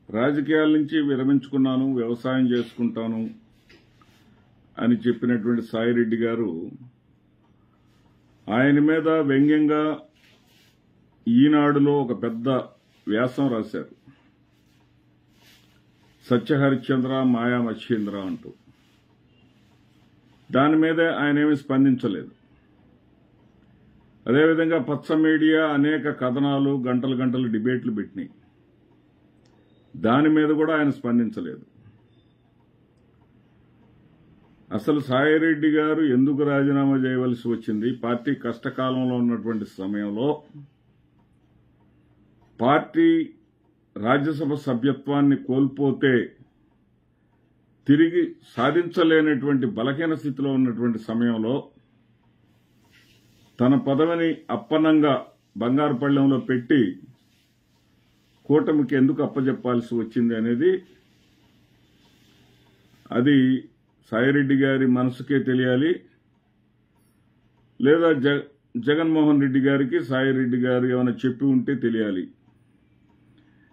రాజకీయాల నుంచి విరమించుకున్నాను, వ్యవసాయం చేసుకుంటాను అని చెప్పినటువంటి సాయిరెడ్డి గారు ఆయన మీద వ్యంగ్యంగా ఈనాడులో ఒక పెద్ద వ్యాసం రాశారు. సత్యహరిశ్చంద్ర మాయా మచ్చేంద్ర అంటూ. దాని మీద ఆయన ఏమీ స్పందించలేదు. అదేవిధంగా పచ్చ మీడియా అనేక కథనాలు, గంటలు గంటలు డిబేట్లు పెట్టినాయి. దాని మీద కూడా ఆయన స్పందించలేదు. అసలు సాయిరెడ్డి గారు ఎందుకు రాజీనామా చేయవలసి వచ్చింది? పార్టీ కష్టకాలంలో ఉన్నటువంటి సమయంలో పార్టీ రాజ్యసభ సభ్యత్వాన్ని కోల్పోతే తిరిగి సాధించలేనటువంటి బలహీన స్థితిలో ఉన్నటువంటి సమయంలో తన పదవిని అప్పనంగా బంగారు పళ్ళెంలో పెట్టి కూటమికి ఎందుకు అప్పజెప్పాల్సి వచ్చింది అనేది అది సాయిరెడ్డి గారి మనసుకే తెలియాలి, లేదా జగన్మోహన్ రెడ్డి గారికి సాయిరెడ్డి గారు ఏమైనా చెప్పి ఉంటే తెలియాలి.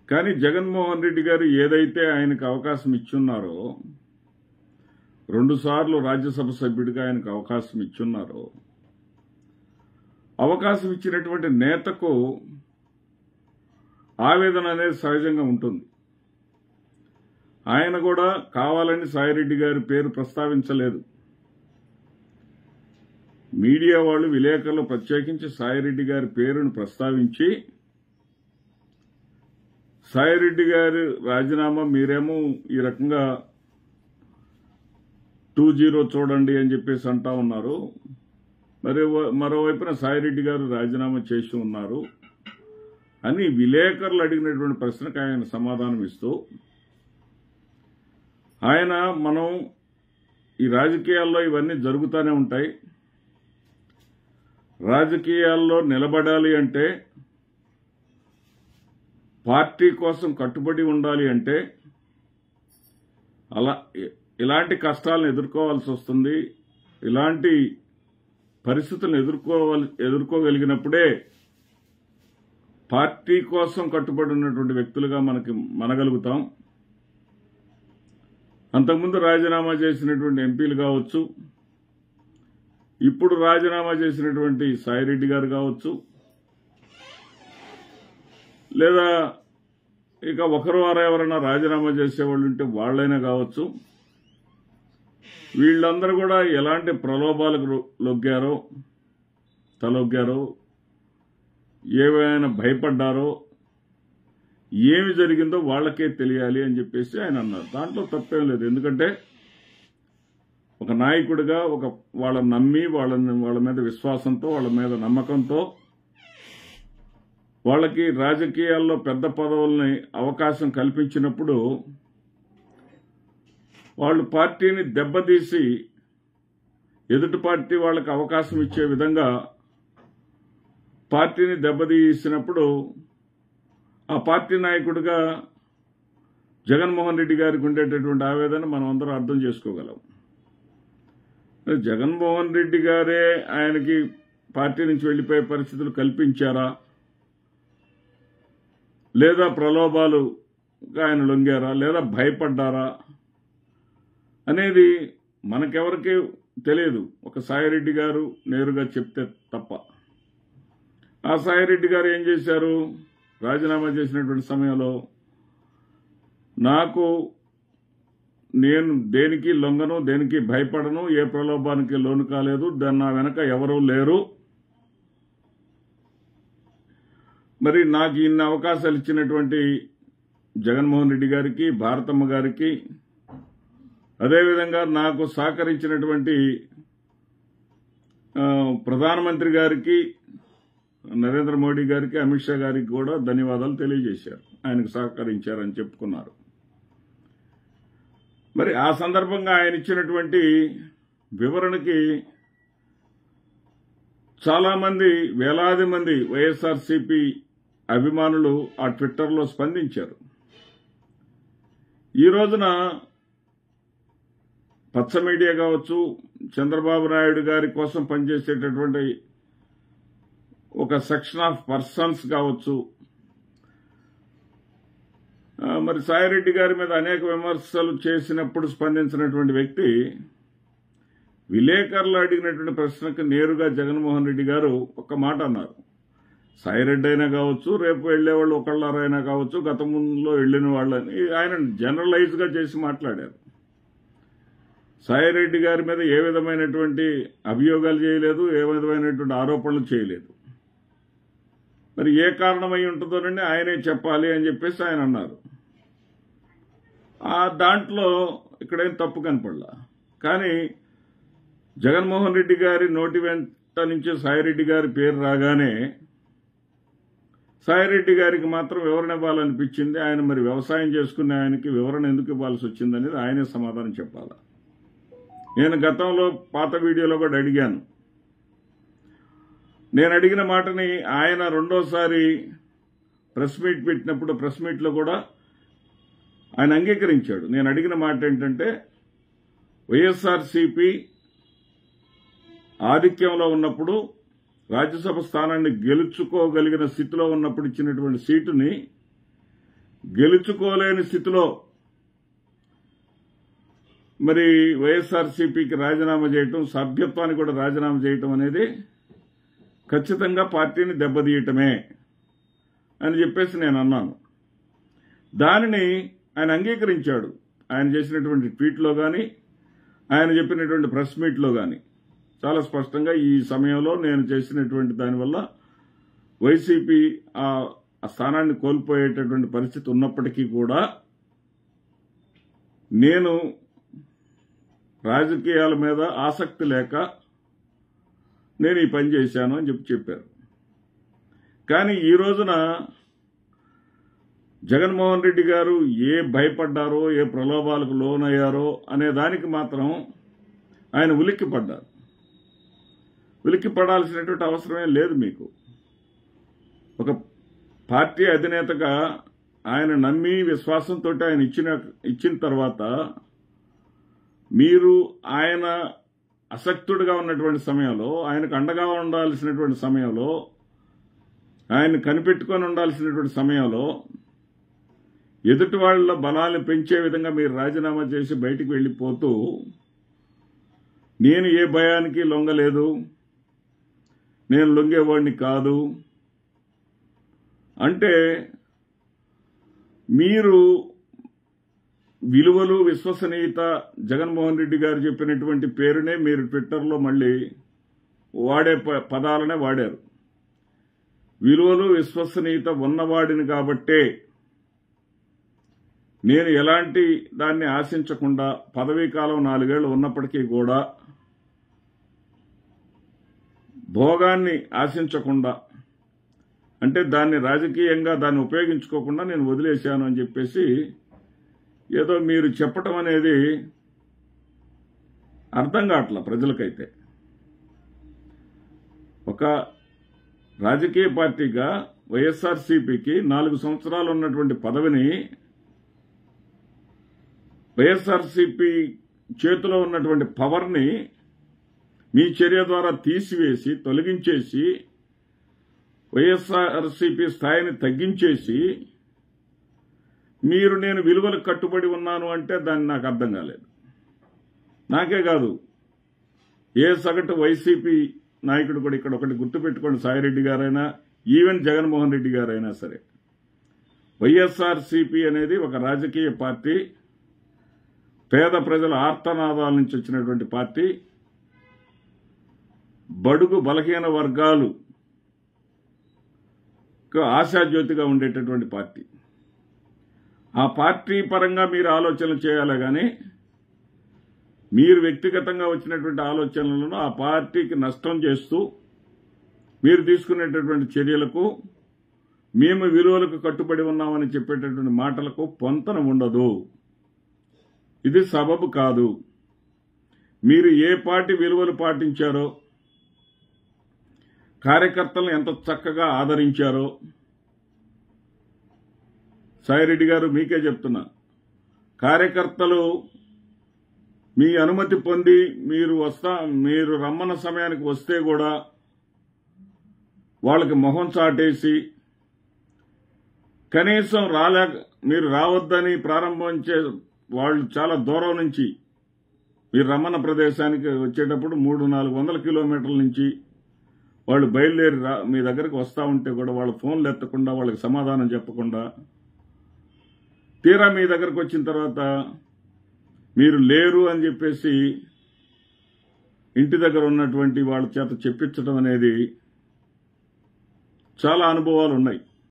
కానీ జగన్మోహన్ రెడ్డి గారు ఏదైతే ఆయనకు అవకాశం ఇచ్చున్నారో, 2 సార్లు రాజ్యసభ సభ్యుడిగా ఆయనకు అవకాశం ఇచ్చున్నారో, అవకాశం ఇచ్చినటువంటి నేతకు ఆవేదన అనేది సహజంగా ఉంటుంది. ఆయన కూడా కావాలని సాయిరెడ్డి గారి పేరు ప్రస్తావించలేదు. మీడియా వాళ్ళు, విలేకరులు ప్రత్యేకించి సాయిరెడ్డి గారి పేరును ప్రస్తావించి, సాయిరెడ్డి గారి రాజీనామా మీరేమో ఈ రకంగా 2-0 చూడండి అని చెప్పేసి అంటా ఉన్నారు. మరోవైపున సాయిరెడ్డి గారు రాజీనామా చేసి ఉన్నారు అని విలేకరులు అడిగినటువంటి ప్రశ్నకు ఆయన సమాధానం ఇస్తూ, ఆయన మనం ఈ రాజకీయాల్లో ఇవన్నీ జరుగుతూనే ఉంటాయి, రాజకీయాల్లో నిలబడాలి అంటే, పార్టీ కోసం కట్టుబడి ఉండాలి అంటే ఇలాంటి కష్టాలను ఎదుర్కోవాల్సి వస్తుంది. ఇలాంటి పరిస్థితులను ఎదుర్కోగలిగినప్పుడే పార్టీ కోసం కట్టుబడి ఉన్నటువంటి వ్యక్తులుగా మనగలుగుతాం. అంతకుముందు రాజీనామా చేసినటువంటి ఎంపీలు కావచ్చు, ఇప్పుడు రాజీనామా చేసినటువంటి సాయిరెడ్డి గారు కావచ్చు, లేదా ఇక ఒకరు ఎవరైనా రాజీనామా చేసేవాళ్ళు ఉంటే వాళ్లైనా కావచ్చు, వీళ్ళందరూ కూడా ఎలాంటి ప్రలోభాలకు తలొగ్గారో, ఏమైనా భయపడ్డారో, ఏమి జరిగిందో వాళ్లకే తెలియాలి అని చెప్పేసి ఆయన అన్నారు. దాంట్లో తప్పేం లేదు. ఎందుకంటే ఒక నాయకుడిగా వాళ్ళని నమ్మి, వాళ్ళ మీద విశ్వాసంతో, వాళ్ళ మీద నమ్మకంతో, వాళ్ళకి రాజకీయాల్లో పెద్ద పదవుల్ని అవకాశం కల్పించినప్పుడు వాళ్ళు పార్టీని దెబ్బతీసి ఎదుటి పార్టీ వాళ్ళకి అవకాశం ఇచ్చే విధంగా పార్టీని దెబ్బతీసినప్పుడు ఆ పార్టీ నాయకుడిగా జగన్మోహన్ రెడ్డి గారికి ఉండేటటువంటి ఆవేదన మనం అందరం అర్థం చేసుకోగలం. జగన్మోహన్ రెడ్డి గారే ఆయనకి పార్టీ నుంచి వెళ్లిపోయే పరిస్థితులు కల్పించారా, లేదా ప్రలోభాలుగా ఆయన లొంగారా, లేదా భయపడ్డారా అనేది మనకెవరికీ తెలియదు, ఒక సాయిరెడ్డి గారు నేరుగా చెప్తే తప్ప. ఆ సాయిరెడ్డి గారు ఏం చేశారు? రాజీనామా చేసినటువంటి సమయంలో నేను దేనికి లొంగను, దేనికి భయపడను, ఏ ప్రలోభానికి లోను కాలేదు, నా వెనక ఎవరూ లేరు, మరి నాకు ఇన్ని అవకాశాలు ఇచ్చినటువంటి జగన్మోహన్ రెడ్డి గారికి, భారతమ్మ గారికి, అదేవిధంగా నాకు సహకరించినటువంటి ప్రధానమంత్రి గారికి, నరేంద్ర మోడీ గారికి, అమిత్ షా గారికి కూడా ధన్యవాదాలు తెలియజేశారు. ఆయనకు సహకరించారని చెప్పుకున్నారు. మరి ఆ సందర్భంగా ఆయన ఇచ్చినటువంటి వివరణకి చాలా మంది, వేలాది మంది వైఎస్ఆర్సీపీ అభిమానులు ఆ ట్విట్టర్లో స్పందించారు. ఈ రోజున పచ్చ మీడియా కావచ్చు, చంద్రబాబు నాయుడు గారి కోసం పనిచేసేటటువంటి ఒక సెక్షన్ ఆఫ్ పర్సన్స్ కావచ్చు, మరి సాయిరెడ్డి గారి మీద అనేక విమర్శలు చేసినప్పుడు స్పందించినటువంటి వ్యక్తి విలేకరులు అడిగినటువంటి ప్రశ్నకు నేరుగా జగన్మోహన్ రెడ్డి గారు ఒక మాట అన్నారు. సాయిరెడ్డి అయినా కావచ్చు, రేపు వెళ్లేవాళ్ళు ఒకళ్ళైనా కావచ్చు, గతంలో వెళ్లిన వాళ్ళని ఆయన జనరలైజ్గా చేసి మాట్లాడారు. సాయిరెడ్డి గారి మీద ఏ విధమైనటువంటి అభియోగాలు చేయలేదు, ఏ విధమైనటువంటి ఆరోపణలు చేయలేదు. మరి ఏ కారణమై ఉంటుందోనండి ఆయనే చెప్పాలి అని చెప్పేసి ఆయన అన్నారు. దాంట్లో ఇక్కడేం తప్పు కనపడలా. కానీ జగన్మోహన్ రెడ్డి గారి నోటి వెంట నుంచి సాయిరెడ్డి గారి పేరు రాగానే సాయిరెడ్డి గారికి మాత్రం వివరణ ఇవ్వాలనిపించింది. ఆయన మరి వ్యవసాయం చేసుకునే ఆయనకి వివరణ ఎందుకు ఇవ్వాల్సి వచ్చిందనేది ఆయనే సమాధానం చెప్పాలా. నేను గతంలో పాత వీడియోలో కూడా అడిగాను. నేను అడిగిన మాటని ఆయన రెండోసారి ప్రెస్ మీట్ పెట్టినప్పుడు ప్రెస్ మీట్లో కూడా ఆయన అంగీకరించాడు. నేను అడిగిన మాట ఏంటంటే, వైఎస్ఆర్సీపీ ఆధిక్యంలో ఉన్నప్పుడు రాజ్యసభ స్థానాన్ని గెలుచుకోగలిగిన స్థితిలో ఉన్నప్పుడు ఇచ్చినటువంటి సీటుని గెలుచుకోలేని స్థితిలో మరి వైఎస్ఆర్సీపీకి రాజీనామా చేయటం, సభ్యత్వాన్ని కూడా రాజీనామా చేయటం అనేది ఖచ్చితంగా పార్టీని దెబ్బతీయటమే అని చెప్పేసి నేను అన్నాను. దానిని ఆయన అంగీకరించాడు. ఆయన చేసినటువంటి ట్వీట్లో కానీ, ఆయన చెప్పినటువంటి ప్రెస్ మీట్లో కానీ చాలా స్పష్టంగా ఈ సమయంలో నేను చేసినటువంటి దానివల్ల వైసీపీ ఆ స్థానాన్ని కోల్పోయేటటువంటి పరిస్థితి ఉన్నప్పటికీ కూడా నేను రాజకీయాల మీద ఆసక్తి లేక నేను ఈ పని చేశాను అని చెప్పారు. కానీ ఈ రోజున జగన్మోహన్ రెడ్డి గారు ఏ భయపడ్డారో, ఏ ప్రలోభాలకు లోనయ్యారో అనే దానికి మాత్రం ఆయన ఉలిక్కిపడ్డారు. ఉలిక్కిపడాల్సినటువంటి అవసరమే లేదు. మీకు ఒక పార్టీ అధినేతగా ఆయన నమ్మి విశ్వాసంతో ఆయన ఇచ్చిన తర్వాత మీరు ఆయన అసక్తుడిగా ఉన్నటువంటి సమయంలో, ఆయనకు అండగా ఉండాల్సినటువంటి సమయంలో, ఆయన కనిపెట్టుకొని ఉండాల్సినటువంటి సమయంలో ఎదుటి వాళ్ళ బలాన్ని పెంచే విధంగా మీరు రాజీనామా చేసి బయటికి వెళ్ళిపోతూ నేను ఏ భయానికి లొంగలేదు, నేను లొంగేవాడిని కాదు అంటే మీరు విలువలు, విశ్వసనీయత జగన్మోహన్ రెడ్డి గారు చెప్పినటువంటి పేరునే మీరు ట్విట్టర్లో మళ్ళీ వాడే పదాలనే వాడారు. విలువలు, విశ్వసనీయత ఉన్నవాడిని కాబట్టే నేను ఎలాంటి దాన్ని ఆశించకుండా పదవీ కాలం 4 ఏళ్లు ఉన్నప్పటికీ కూడా భోగాన్ని ఆశించకుండా, అంటే దాన్ని రాజకీయంగా దాన్ని ఉపయోగించుకోకుండా నేను వదిలేశాను అని చెప్పేసి ఏదో మీరు చెప్పటం అనేది అర్థం కావట్లా ప్రజలకైతే. ఒక రాజకీయ పార్టీగా వైఎస్ఆర్సీపీకి 4 సంవత్సరాలు ఉన్నటువంటి పదవిని వైఎస్ఆర్సీపీ చేతిలో ఉన్నటువంటి పవర్ని మీ చర్య ద్వారా తీసివేసి, తొలగించేసి, వైఎస్ఆర్సీపీ స్థాయిని తగ్గించేసి మీరు నేను విలువలకు కట్టుబడి ఉన్నాను అంటే దాన్ని నాకు అర్థం కాలేదు. నాకే కాదు, ఏ సగటు వైసీపీ నాయకుడు కూడా ఇక్కడ ఒకటి గుర్తుపెట్టుకోండి, సాయిరెడ్డి గారైనా, ఈవెన్ జగన్మోహన్ రెడ్డి గారైనా సరే, వైఎస్ఆర్సీపీ అనేది ఒక రాజకీయ పార్టీ, పేద ప్రజల ఆర్తనాదాల నుంచి వచ్చినటువంటి పార్టీ, బడుగు బలహీన వర్గాలు ఆశాజ్యోతిగా ఉండేటటువంటి పార్టీ. ఆ పార్టీ పరంగా మీరు ఆలోచనలు చేయాలి కానీ మీరు వ్యక్తిగతంగా వచ్చినటువంటి ఆలోచనలను ఆ పార్టీకి నష్టం చేస్తూ మీరు తీసుకునేటటువంటి చర్యలకు, మేము విలువలకు కట్టుబడి ఉన్నామని చెప్పేటటువంటి మాటలకు పొంతన ఉండదు. ఇది సబబు కాదు. మీరు ఏ పార్టీ విలువలు పాటించారో, కార్యకర్తలను ఎంత చక్కగా ఆదరించారో, సాయిరెడ్డి గారు మీకే చెప్తున్నా, కార్యకర్తలు మీ అనుమతి పొంది మీరు రమ్మన్న సమయానికి వస్తే కూడా వాళ్ళకి మొహం చాటేసి కనీసం మీరు రావద్దని ప్రారంభించే వాళ్ళు చాలా దూరం నుంచి మీరు రమ్మన్న ప్రదేశానికి వచ్చేటప్పుడు 300-400 కిలోమీటర్ల నుంచి వాళ్ళు బయలుదేరి మీ దగ్గరకు వస్తూ ఉంటే కూడా వాళ్ళ ఫోన్లు ఎత్తకుండా వాళ్ళకి సమాధానం చెప్పకుండా తీరా మీ దగ్గరకు వచ్చిన తర్వాత మీరు లేరు అని చెప్పేసి ఇంటి దగ్గర ఉన్నటువంటి వాళ్ళ చేత చెప్పించడం అనేది చాలా అనుభవాలు ఉన్నాయి.